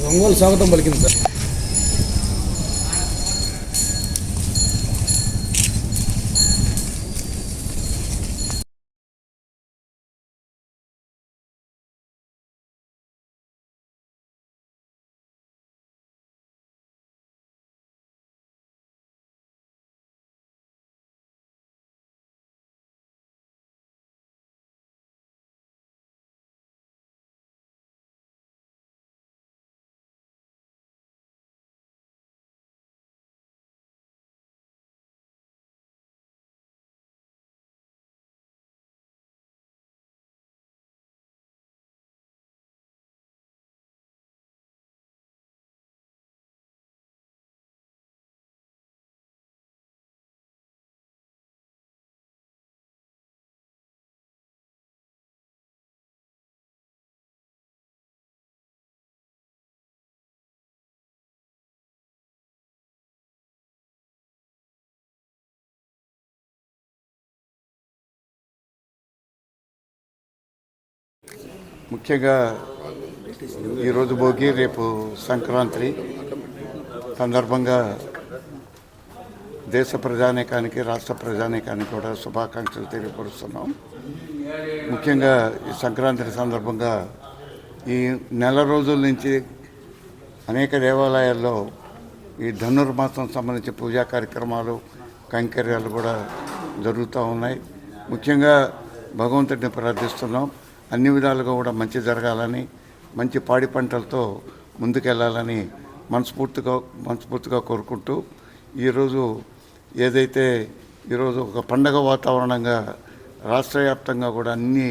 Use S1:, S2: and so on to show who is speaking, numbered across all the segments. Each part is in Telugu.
S1: ఒంగోలు స్వాగతం పలికింది సార్.
S2: ముఖ్యంగా ఈరోజు భోగి, రేపు సంక్రాంతి సందర్భంగా దేశ ప్రజానీకానికి, రాష్ట్ర ప్రజానీకానికి కూడా శుభాకాంక్షలు తెలియపరుస్తున్నాం. ముఖ్యంగా ఈ సంక్రాంతి సందర్భంగా ఈ నెల రోజుల నుంచి అనేక దేవాలయాల్లో ఈ ధనుర్మాసం సంబంధించి పూజా కార్యక్రమాలు, కైంకర్యాలు కూడా జరుగుతూ ఉన్నాయి. ముఖ్యంగా భగవంతుడిని ప్రార్థిస్తున్నాం. అన్ని విధాలుగా కూడా మంచి జరగాలని, మంచి పాడి పంటలతో ముందుకెళ్ళాలని మనస్ఫూర్తిగా కోరుకుంటూ ఈరోజు ఏదైతే ఈరోజు ఒక పండగ వాతావరణంగా రాష్ట్ర వ్యాప్తంగా కూడా అన్ని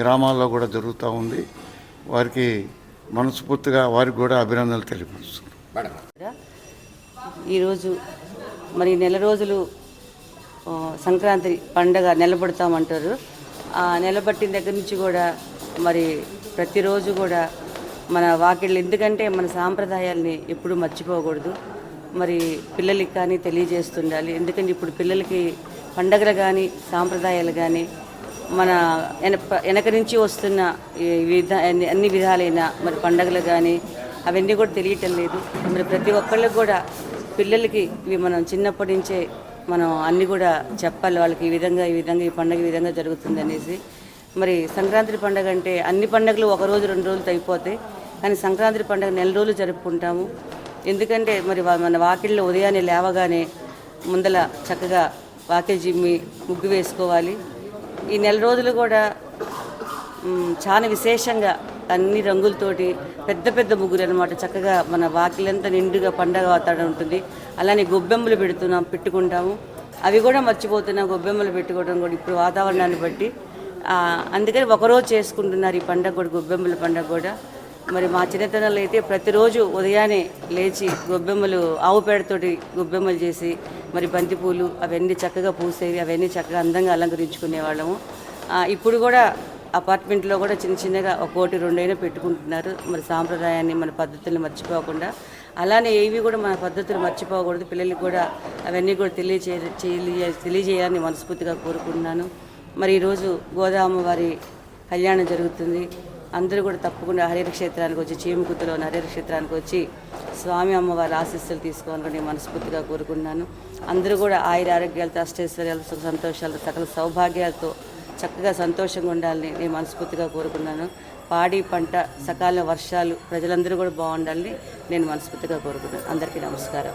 S2: గ్రామాల్లో కూడా జరుగుతూ ఉంది. వారికి మనస్ఫూర్తిగా వారికి కూడా అభినందనలు తెలియపరుస్తున్నాం.
S3: ఈరోజు మరి నెల రోజులు సంక్రాంతి పండగ నిలబడతామంటారు. నిలబట్టిన దగ్గర నుంచి కూడా మరి ప్రతిరోజు కూడా మన వాకిళ్ళు, ఎందుకంటే మన సాంప్రదాయాల్ని ఎప్పుడూ మర్చిపోకూడదు. మరి పిల్లలకి కానీ తెలియజేస్తుండాలి. ఎందుకంటే ఇప్పుడు పిల్లలకి పండగలు కానీ సాంప్రదాయాలు కానీ మన వెనక నుంచి వస్తున్న అన్ని విధాలైన మరి పండగలు కానీ అవన్నీ కూడా తెలియటం లేదు. మరి ప్రతి ఒక్కళ్ళకి కూడా పిల్లలకి ఇవి మనం చిన్నప్పటి నుంచే మనం అన్నీ కూడా చెప్పాలి. వాళ్ళకి ఈ విధంగా ఈ పండుగ ఈ విధంగా జరుగుతుంది అనేసి. మరి సంక్రాంతి పండుగ అంటే అన్ని పండుగలు ఒక రోజు 2 రోజులతో అయిపోతాయి, కానీ సంక్రాంతి పండుగ నెల రోజులు జరుపుకుంటాము. ఎందుకంటే మరి మన వాకిళ్ళు ఉదయాన్నే లేవగానే ముందల చక్కగా వాకిలి జిమ్మి ముగ్గు వేసుకోవాలి. ఈ నెల రోజులు కూడా చాలా విశేషంగా అన్ని రంగులతోటి పెద్ద పెద్ద ముగ్గులు అనమాట. చక్కగా మన వాకిలంతా నిండుగా పండగ వాతావరణం ఉంటుంది. అలానే గొబ్బెమ్మలు పెట్టుకుంటాము. అవి కూడా మర్చిపోతున్నాం, గొబ్బెమ్మలు పెట్టుకోవడం కూడా ఇప్పుడు వాతావరణాన్ని బట్టి. అందుకని ఒకరోజు చేసుకుంటున్నారు ఈ పండగ కూడా, గొబ్బెమ్మల పండగ కూడా. మరి మా చిన్నతనంలో అయితే ప్రతిరోజు ఉదయాన్నే లేచి గొబ్బెమ్మలు, ఆవు పేడతోటి గొబ్బెమ్మలు చేసి మరి బంతిపూలు అవన్నీ చక్కగా పూసేవి, అవన్నీ చక్కగా అందంగా అలంకరించుకునేవాళ్ళము. ఇప్పుడు కూడా అపార్ట్మెంట్లో కూడా చిన్నగా 1, 2 పెట్టుకుంటున్నారు. మరి సాంప్రదాయాన్ని, మన పద్ధతుల్ని మర్చిపోకుండా. అలానే ఏవి కూడా మన పద్ధతులు మర్చిపోకూడదు. పిల్లలకి కూడా అవన్నీ కూడా తెలియజేయాలని మనస్ఫూర్తిగా కోరుకుంటున్నాను. మరి ఈరోజు గోదామ్మవారి కళ్యాణం జరుగుతుంది. అందరూ కూడా తప్పకుండా హరిహర క్షేత్రానికి వచ్చి, చీమకుర్తిలోని హరిహర క్షేత్రానికి వచ్చి స్వామి అమ్మవారి ఆశీస్సులు తీసుకోవాలని నేను మనస్ఫూర్తిగా కోరుకున్నాను. అందరూ కూడా ఆరోగ్యాలతో, అష్టైశ్వర్యాలతో, సుఖ సంతోషాలతో, సకల సౌభాగ్యాలతో చక్కగా సంతోషంగా ఉండాలని నేను మనస్ఫూర్తిగా కోరుకున్నాను. పాడి పంట, సకాల వర్షాలు, ప్రజలందరూ కూడా బాగుండాలని నేను మనస్ఫూర్తిగా కోరుకున్నాను. అందరికీ నమస్కారం.